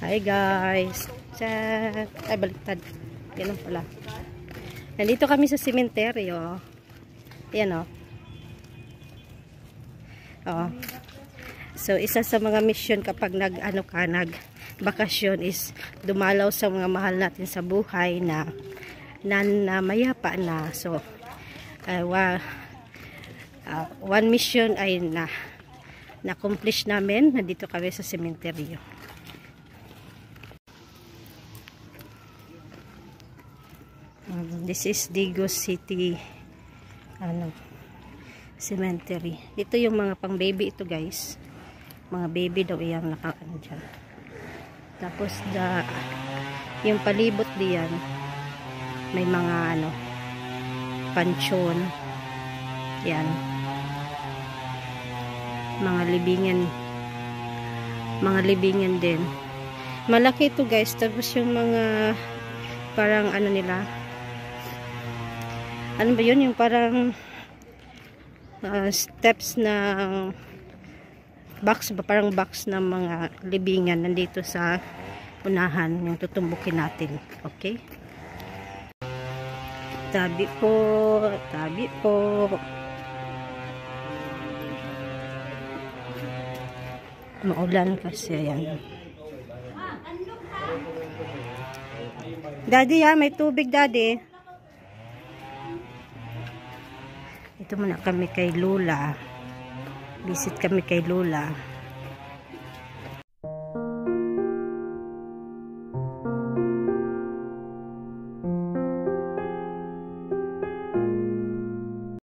Hi guys. Chat. Ay, baliktad. Ganun pala. Nandito kami sa sementeryo. Ayan o. Oh. So, isa sa mga mission kapag nag-bakasyon is dumalaw sa mga mahal natin sa buhay na mayapa na. So, one mission ay na-accomplish namin. Nandito kami sa sementeryo. This is Digos City cemetery. Dito yung mga pang baby ito guys. Mga baby daw iyang nakaan dyan. Tapos yung palibot diyan may mga pansyon. Yan. Mga libingan din. Malaki ito guys. Tapos yung mga parang nila, ano ba yun, yung parang steps na box ba, parang box ng mga libingan nandito sa unahan yung tutumbukin natin. Okay, tabi po maulan kasi. Ayan daddy ha, may tubig daddy. Ito muna kami kay Lola. Visit kami kay Lola.